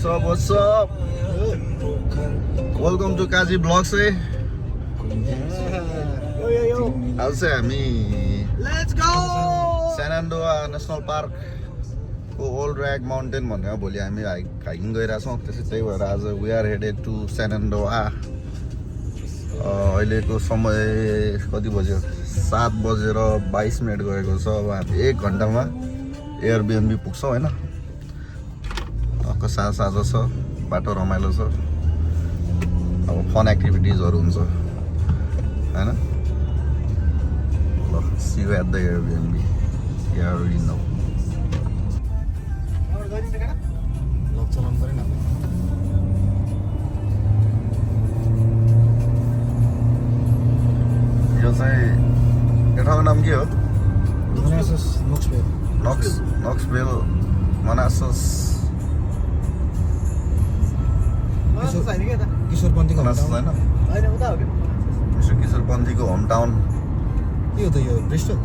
What's up? Welcome to Kaji Vlogs. Yo. आज चाहिँ हामी Let's go! Shenandoah National Park को ओल्ड र्याग माउन्टेन भनेर भोलि हामी हाइकिङ गइरहेछौँ। त्यही भएर आज we are headed to Shenandoah। अहिलेको समय कति बज्यो? 7:22 गएको छ। अब हामी 1 घन्टामा एयरबिएनबी पुग्छौँ होइन। साझा छ, बाटो रमाइलो छ, अब फन एक्टिभिटिजहरू हुन्छ होइन। ल see you at the Airbnb. You already know. यो चाहिँ यो ठाउँको नाम के हो? नक्सभिल मनासस किशोरपन्थीको होइन, किशोरपन्थीको होम टाउन। के हो त यो ब्रिस्टल?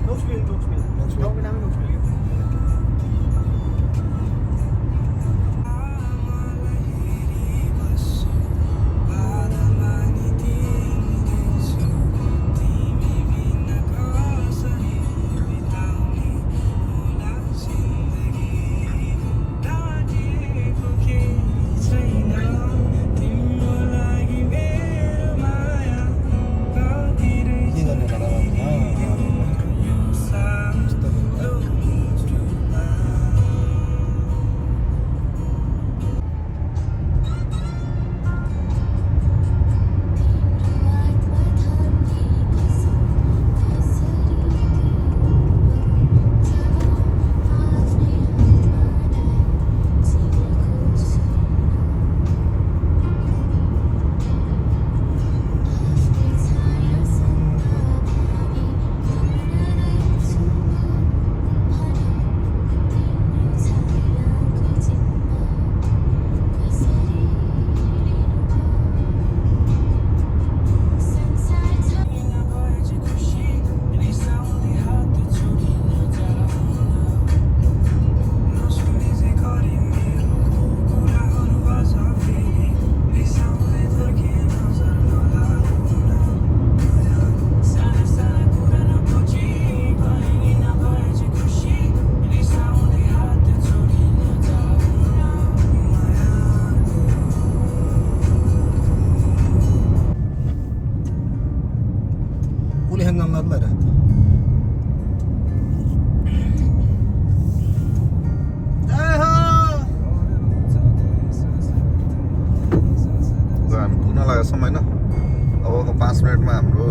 होइन। अबको 5 मिनटमा हाम्रो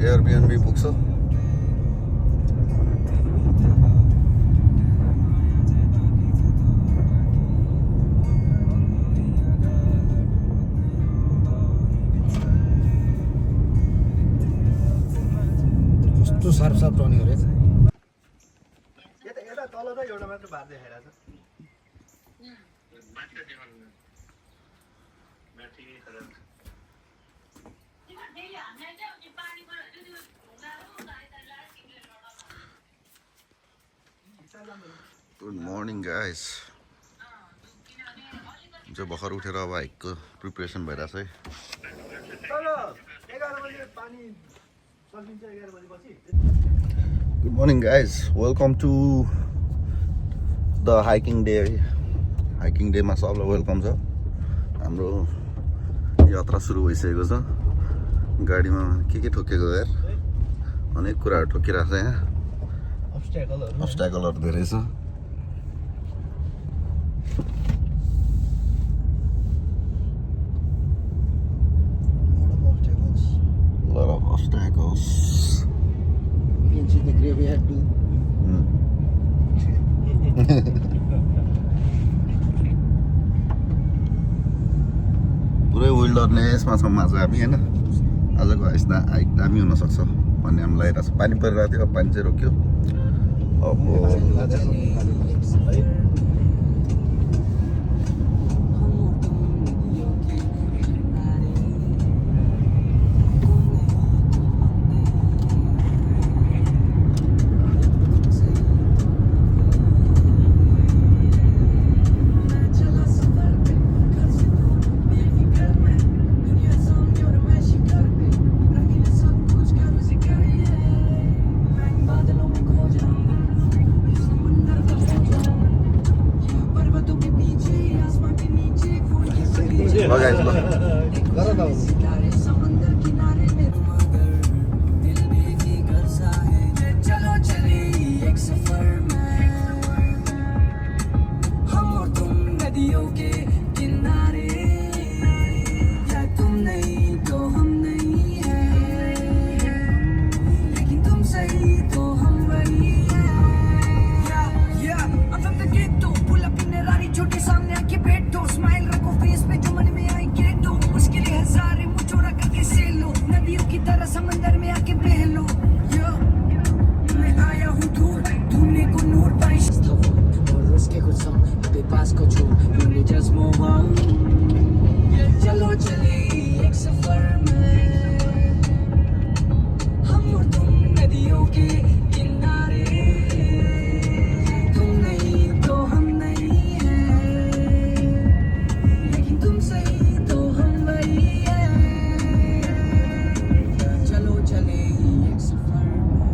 एयरबिएनबी पुग्छ। कस्तो सार्प टर्निङ अरे। यता तल त एउटा मात्र बार देखाइरहेछ। Good morning guys. जो भर्खर उठेर अब हाइकको प्रिपरेसन भइरहेछ है। Good morning guys, welcome to the hiking day. हाइकिङ डेमा सबलाई वेलकम छ। हाम्रो यात्रा सुरु भइसकेको छ। गाडीमा के ठोकेको यार, अनेक कुराहरू ठोकिरहेको छ यहाँ। अब्स्ट्याकलहरू धेरै छ। Lot of obstacles. You can see the graveyard too. पुरै विल्डरनेसमा छौँ आज हामी होइन। आजको हाइक दामी हुनसक्छ भन्ने हामी लागिरहेको छ। पानी परिरहेको थियो, अब पानी चाहिँ रोक्यो। अब गाइस ल गर न चलो चले एक सफर में हम और तुम नदियों के किनारे या तुम नहीं तो हम नहीं है लेकिन तुम सही तो हम वही है अब तक गेट दो पुल अप इन रारी छोटे सामने आके बैठ दो स्माइल रखो फेस पे जो मन में आई गेट दो मुश्किलें हजार मुंह चौड़ा करके से लो नदियों की तरह समंदर में आके बह लो मैं आया हूँ दूर ढूंढने को नूर पाई और उसके कुछ सॉन्ग अपने पास को छोड़ ढूंढे जस्ट मूव ऑन चलो चले एक सफर में हम और तुम नदियों के किनारे तुम नहीं तो हम नहीं है लेकिन तुम सही तो हम वही है चलो चले एक सफर में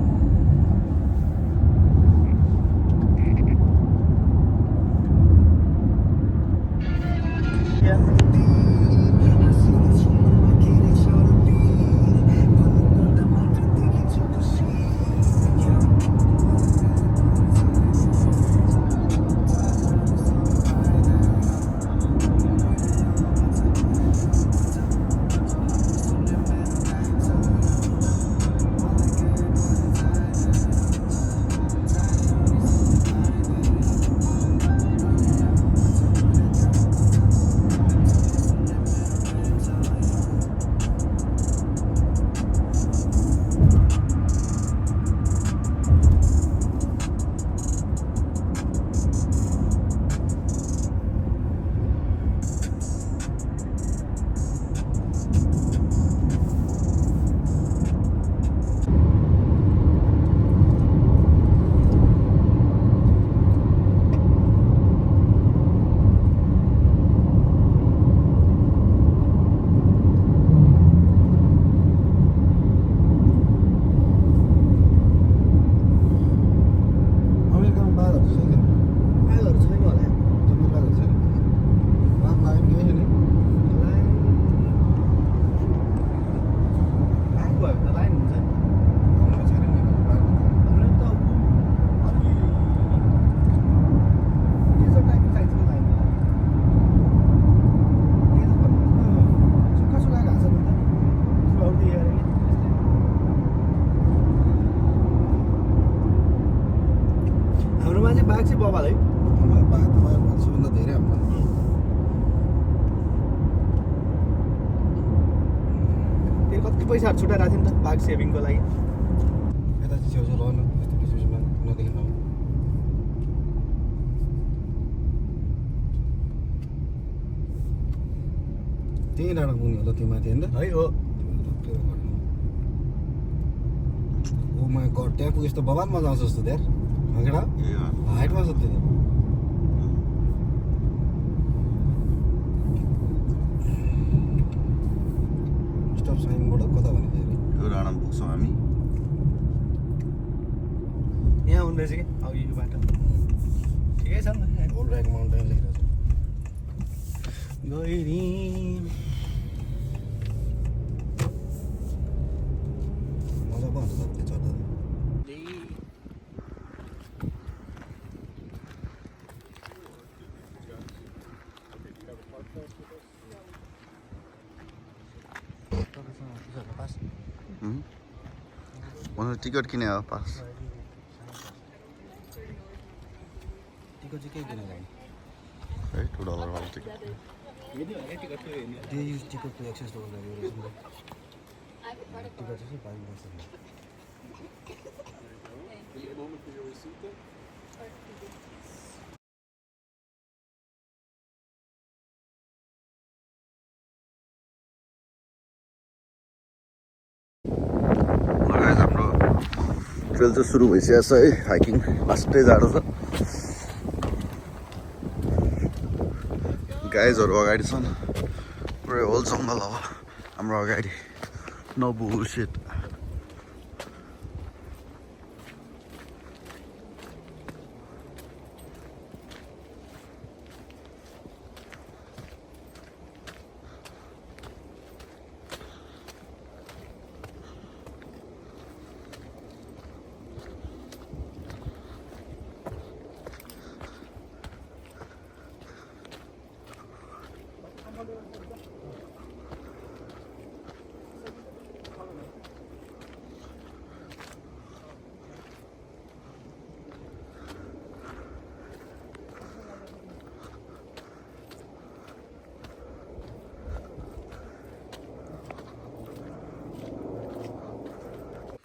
अमेरिकामा बाघहरू छैन बाघहरू छैन होला जम्मै बाघहरू छैन बाघ लाग्यो कि छैन बाघ भयो भने त लाइन हुन्छ नि हाम्रोमा छैन नि बाघ हाम्रो त अलि डेजर्ट टाइपको चाहिन्छ कि लाइन डेजर्ट भन्नु सुक्खा सुक्खा घाँस हुन्छ नि थ्रुआउट द इयर नि हाम्रोमा चाहिँ बाघ चाहिँ बबाल है हाम्रो बाघ तपाईँको सबभन्दा धेरै हाम्रो फेरि कति पैसाहरू छुट्याइरहेको थियो नि त बाघ सेभिङको लागि यता चाहिँ छेउछाउ रहन यस्तो पिछुमा नदेखिन त्यही डाँडा पुग्ने होला त्यो माथि होइन है हो ओ माई गड त्यहाँ पुगेपछि त बबाल मजा आउँछ जस्तो त्यहाँ हगेडा Yeah. हाइटमा छ त्यो स्टप साइनबाट कता भने चाहिँ यो डाँडामा पुग्छौँ हामी यहाँ हुँदैछ कि अब यो बाटो ठिकै छ नि त ओल्ड ऱ्याक माउन्टेन लेखेर गइरी मजा पो आउँछ त्यो चढ्दा मलाई टिकट किने हो पास टिकट चाहिँ केही दिन लाग्यो है $2 वाला टिकट त्यो युज टिकटको एक्सेस गर्नु टिकट चाहिँ 5 वर्ष लगायत हाम्रो ट्रेल चाहिँ सुरु भइसकेको छ है हाइकिङ लास्टै जाडो छ गाइजहरू अगाडि छन् पुरै होल जङ्गल अब हाम्रो अगाडि नो बुलसिट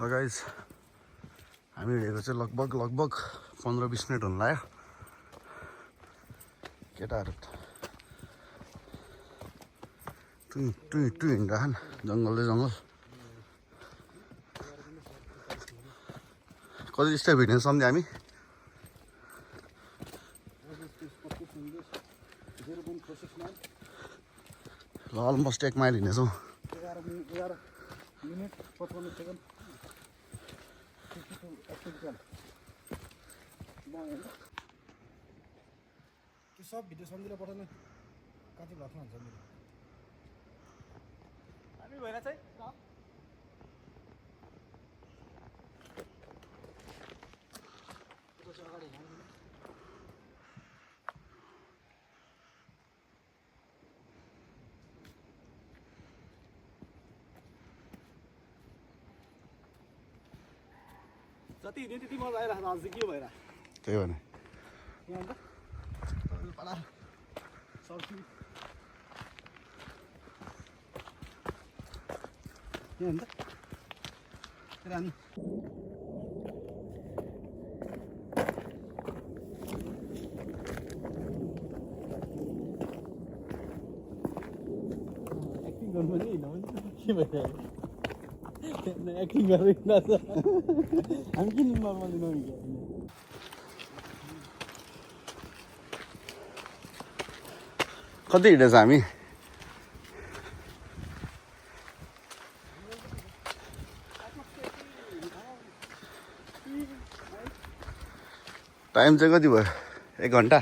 गाइज हामी हिँडेको चाहिँ लगभग 15-20 मिनट हुन लाग्यो केटाहरू टु हिँडिरहन् जङ्गलै जङ्गल कति स्टेप हिँड्ने सम्झे हामी ल अलमोस्ट 1 माइल हिँडेछौँ 11 मिनट 55 सेकेन्ड 52 एक्टिभ त्यो सब भिडियो सम्झिएर पठाउनु कति भ्लग्समा हुन्छ मेरो हामी भएर चाहिँ जति हिँड्यो त्यति मजा आइरहेको आज चाहिँ के भएर त्यही भने यहाँ अन्त पाला सर्फिङ यहाँ अन्त रानी एक्टिङ गर्नु पनि हिँड्नु पनि के भइरहेको एक्टिङ गरेर हिँड्दा हामी किन नर्मली नहिँड्यो कति हिँडेछ हामी टाइम चाहिँ कति भयो 1 घन्टा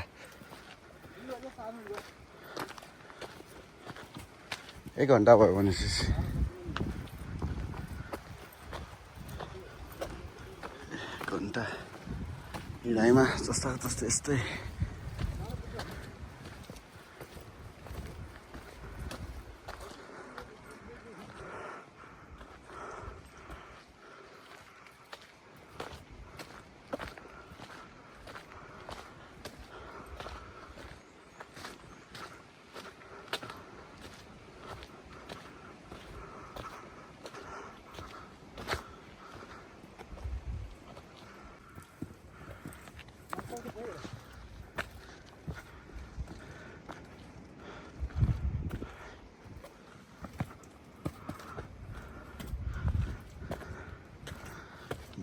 1 घन्टा भयो भनेपछि 1 घन्टा हिँडाइमा जस्ताको तस्तै यस्तै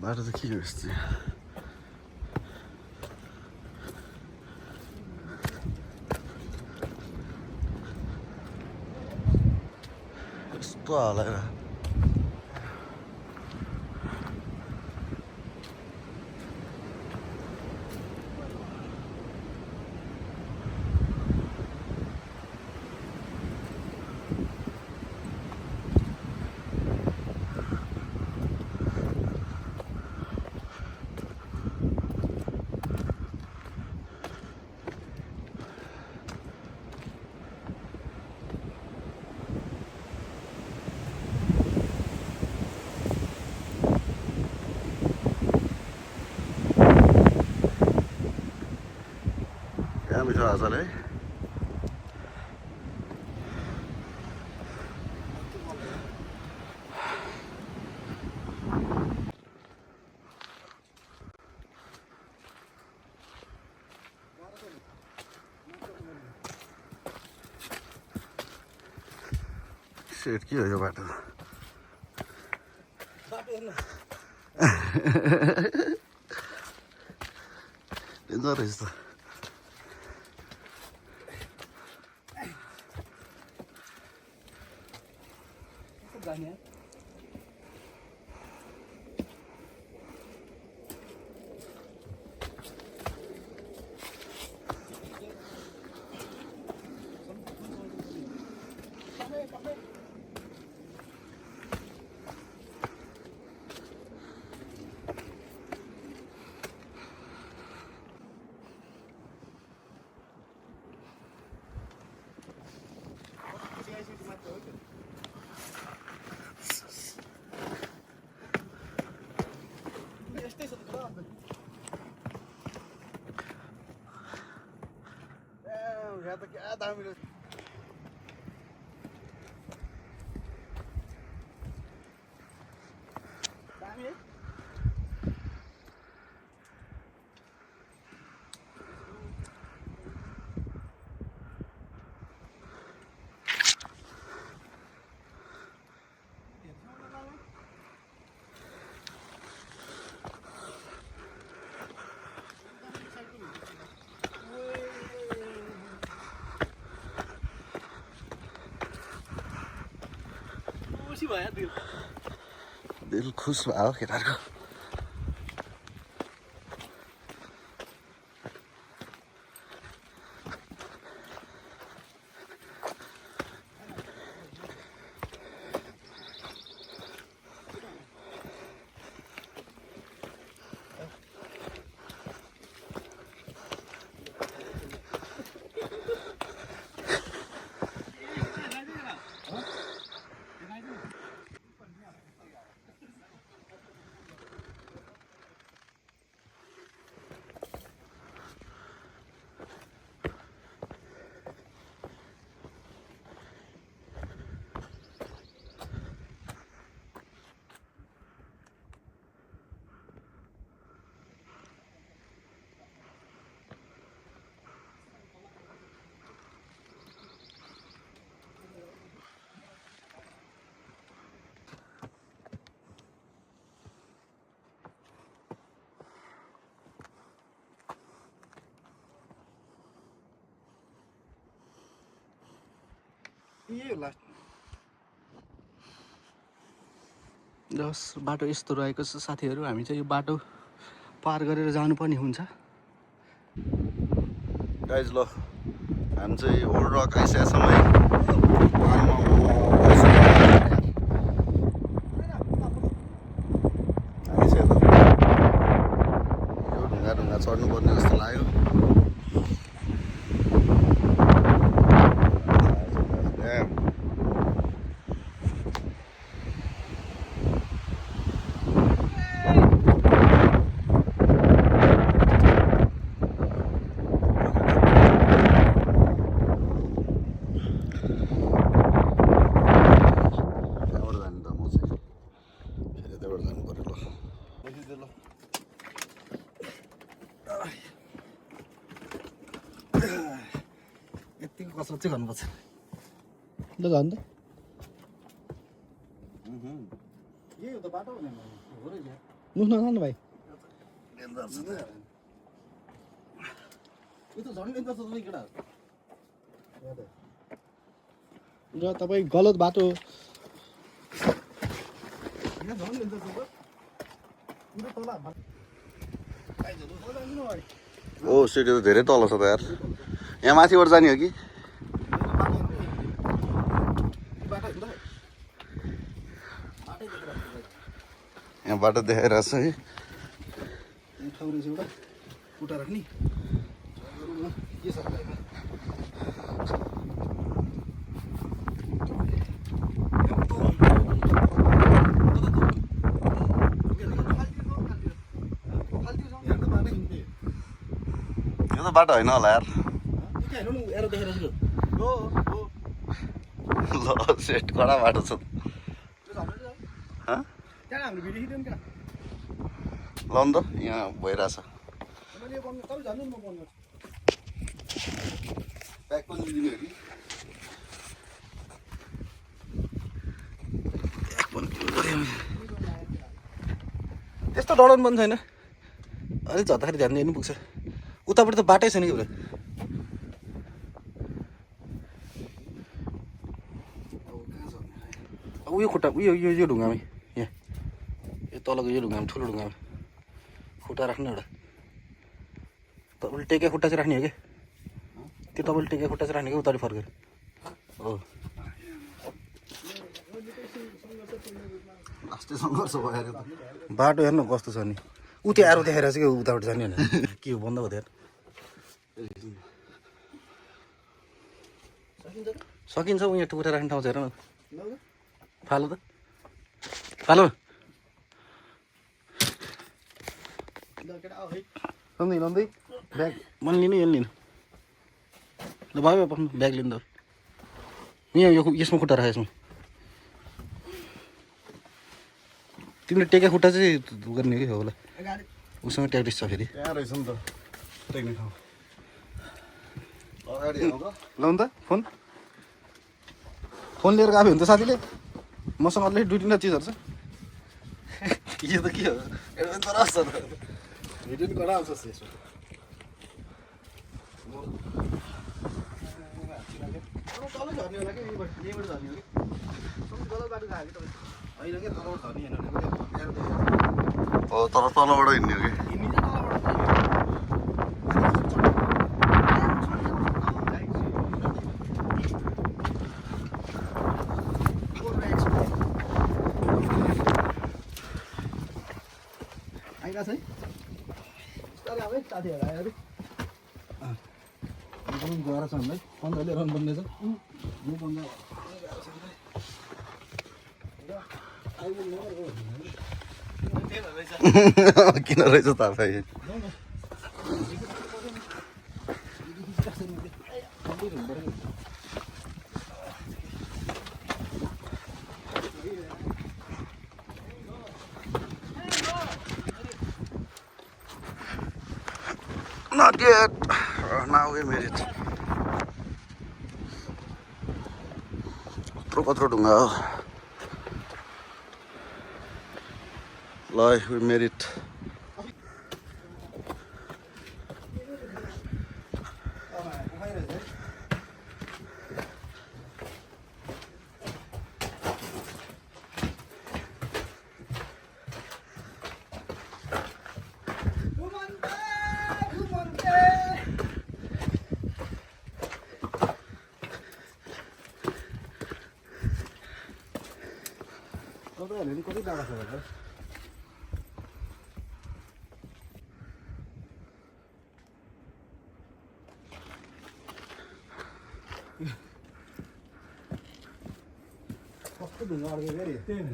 बाटो त के हो यस्तो यस्तो हलाएर मिठो आजल है सेट के हो यो बाटो डेन्जर रहेछ त जाने यस्तै छ त कुरा अन्त यहाँ त क्या दामी रहेछ दामी है खुसी भयो दिल दिल खुस भयो केटाहरूको जस बाटो यस्तो रहेको छ साथीहरू हामी चाहिँ यो बाटो पार गरेर जानुपर्ने हुन्छ गाइज ल हामी चाहिँ ओल्ड रक आइसकेको छौँ है हामी चाहिँ यो ढुङ्गा चढ्नुपर्ने जस्तो लाग्यो यतिको कसरत चाहिँ गर्नुपर्छ ल झन् त यही हो त बाटो भने हो र यहाँ नुख नखानु भाइ यो त झन् डेन्जर छ तपाईँ केटाहरू र तपाईँ गलत बाटो यहाँ झन् डेन्जर छ पुरो तल ओ सिटी त धेरै तल छ त यार यहाँ माथिबाट जाने हो कि यहाँ बाटो देखाइरहेको छ है ठाउँ रहेछ एउटा कुटा राख्ने के छ यो त बाटो होइन होला यार ल सेट कडा बाटो छ ल नि त यहाँ भइरहेछ प्याक पनि दिने हो कि त्यस्तो डराउनु पनि छैन अलिक झर्दाखेरि ध्यान दिनु पुग्छ उतापट्टि त बाटै छैन कि भाइ उयो खुट्टा उयो यो यो ढुङ्गामै यहाँ यो तलको यो ढुङ्गामा ठुलो ढुङ्गामा खुट्टा राख्नु एउटा तपाईँले टेके खुट्टा चाहिँ राख्ने हो कि त्यो तपाईँले टेके खुट्टा चाहिँ राख्ने कि उताले फर्केर हो लास्टै सङ्घर्ष भयो बाटो हेर्नु कस्तो छ नि ऊ त्यो एरो देखाएर चाहिँ के उताबाट जाने होइन के हो बन्द भयो त्यहाँ सकिन्छ उहाँ टुक्रा राख्ने ठाउँ छ हेर न फालो त फालो लम्दै लम्दै ब्याग मैले लिनु यो लिनु ल भयो भयो ब्याग लिनु त यहाँ यो यसमा खुट्टा राख यसमा तिमीले टेका खुट्टा चाहिँ गर्ने कि होला उसँग ट्याक्टिस छ फेरि यहाँ रहेछ नि त टेक्ने ठाउँ अगाडि आउँछ लाउनु त फोन फोन लिएर गएको भने त साथीले मसँग अलरेडी 2-3 चिजहरू छ यो त के हो एडभेन्चर छ त भिडियो नि कडा आउँछ यसो तलै झर्ने होला कि यहीँबाट झर्ने हो कि गलत बाटो गएको कि तपाईँ होइन क्या तलबाट झर्ने होइन हो तर तलबाट हिँड्ने हो कि हिँड्ने चाहिँ आइरहेको छ है बिस्तारै अब है साथीहरू आयो अरे गएर छ हामीलाई 15 ले रन बन्दैछ यो 15 किन रहेछ तपाईँ Not yet. Now we made it. Kotro ढुङ्गा हो ल we made it. तपाईँहरूले कति डाँडा छ होला कस्तो ढुङ्गा अड्के फेरि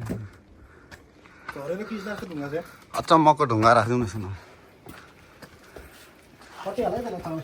झरेर किस जस्तो ढुङ्गा छ अचम्मको ढुङ्गा राखिदिनु न कति होला है त्यसलाई थाहा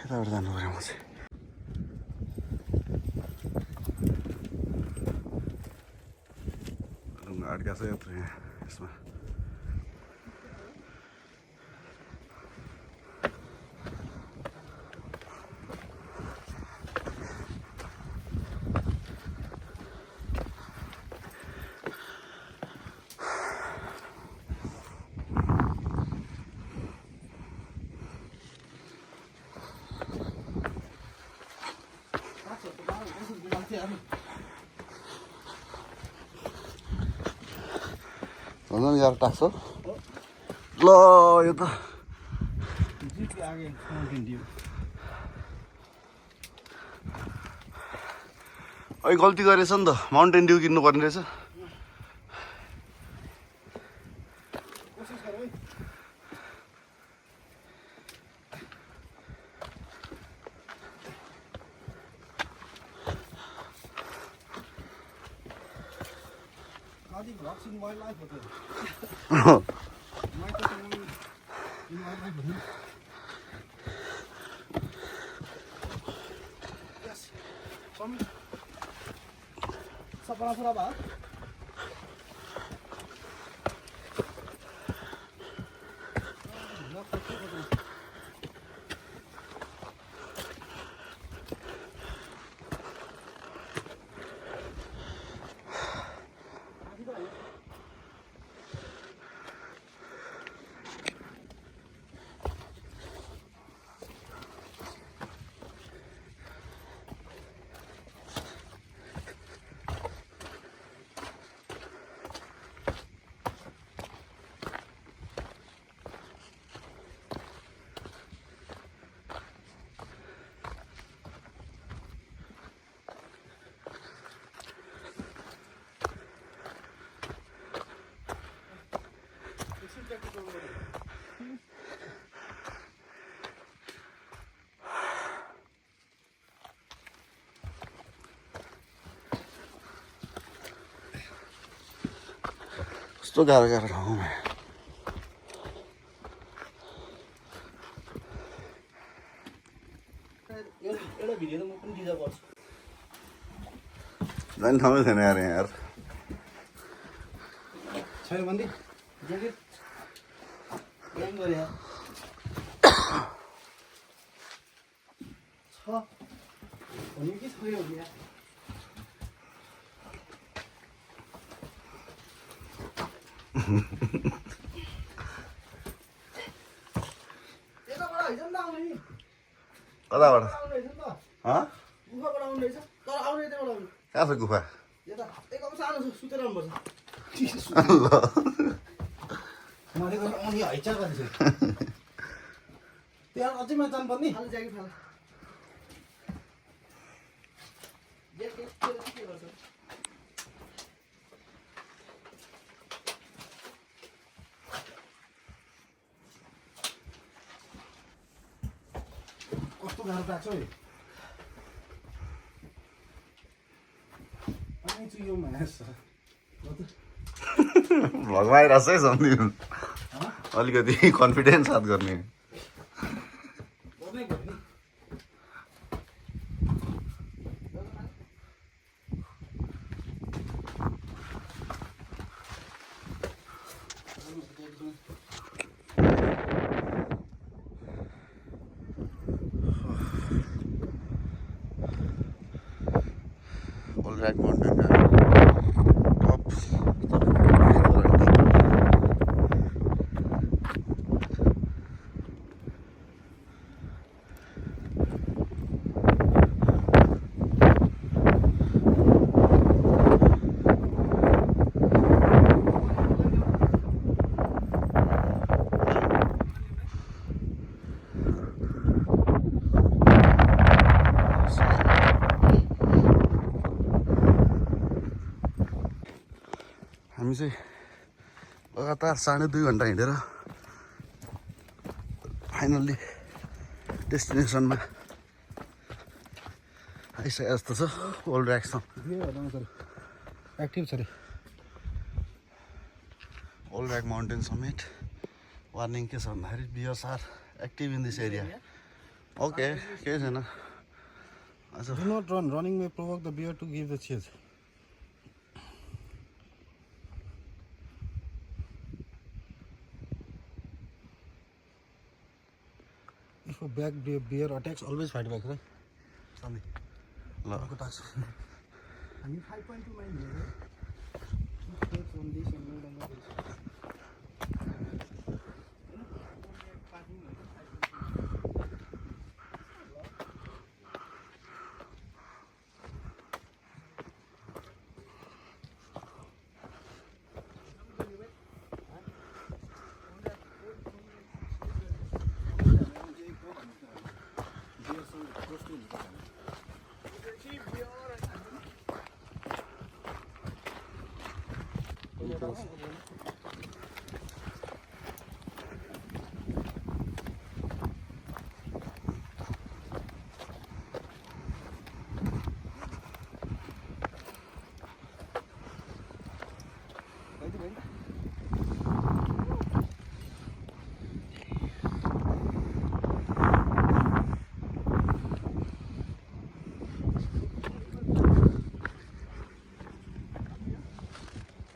यताबाट जानु पऱ्यो म चाहिँ ढुङ्गा अड्किएको छ यत्रो यहाँ यसमा झन् यार टाक्छ ल यो त अहिले गल्ती गरेछ नि त माउन्टेन ड्यू किन्नु पर्ने रहेछ Vlogs in wildlife होते हैं yes some सब बड़ा बात कस्तो गाह्रो गाह्रो ठाउँमा एउटा भिडियो त म पनि डिजर्भ गर्छु जाने ठाउँै छैन यार यार छैन भन्दै ज्याकेट ग्याङ गरे यार छ भन्यो कि छैन भने यार यताबाट हैन त आउने नि कताबाट आउने रहेछ नि त गुफाबाट आउने रहेछ तर आउने यताबाट आउने कहाँ छ गुफा यता एकदम सानो छ सुतेर आउनुपर्छ ल मैले गर्नु आउने हैचा गर्छ त्यहाँ अझै माथि जानुपर्ने हाल ज्याकेट फाल ज्याकेट के गर्छ कस्तो गाह्रो लाग्छ है अनि चाहिँ यो मास भगमा आइरहेछ है सम्झिनु अलिकति कन्फिडेन्स साथ गर्ने गर्नै पर्ने All right, mountain top. हामी चाहिँ लगातार 2.5 घन्टा हिँडेर फाइनल्ली डेस्टिनेसनमा आइसके जस्तो छ ओल्ड ऱ्याकसम्म एक्टिभ छ अरे Old Rag Mountain summit warning के छ भन्दाखेरि bears are active in this area okay केही छैन अच्छा Do not run. Running may provoke the bear to give the chase. If a bear attacks, always fight back, right? Sami. ल Go task. And 5.2 miles here. On this and not on this.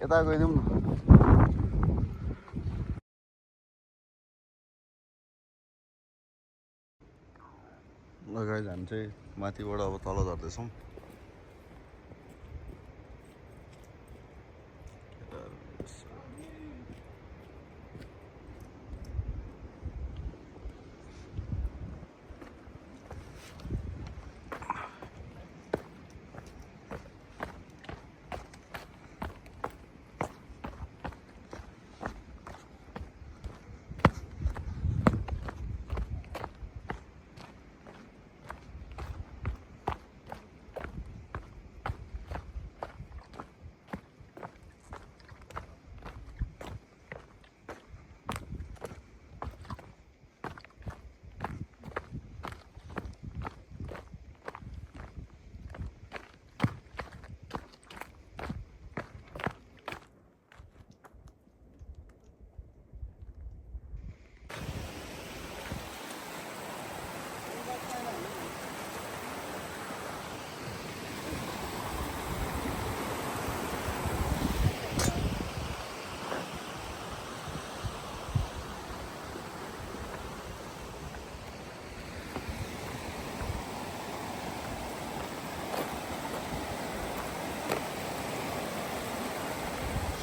यता गइदिउँ न लगाइ हामी चाहिँ माथिबाट अब तल झर्दैछौँ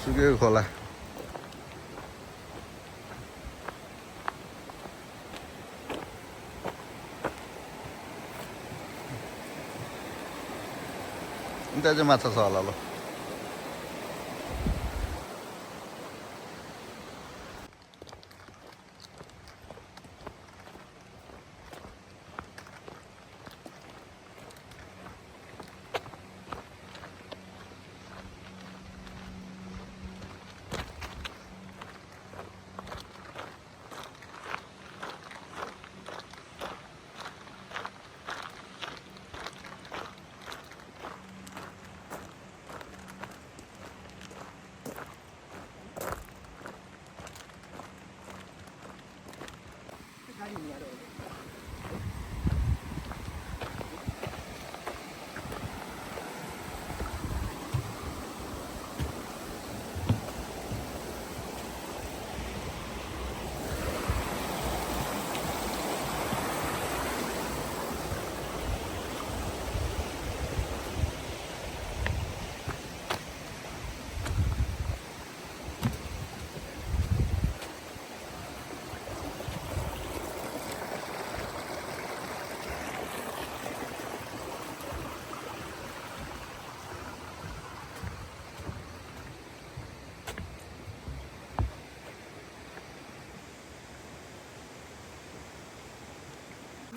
सुकेको खोला त्यहाँ चाहिँ माछा छ होला ल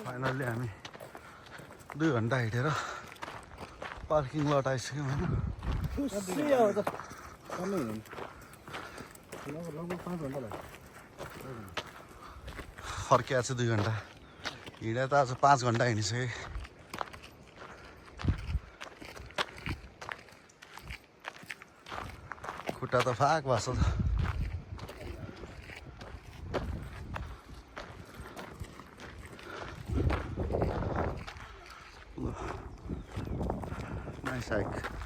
फाइनल्ली हामी 2 घन्टा हिँडेर पार्किङ लट आइसक्यौँ होइन फर्किया चाहिँ 2 घन्टा हिँडे त आज 5 घन्टा हिँडिसकेँ खुट्टा त फाक भएको छ Nice hike.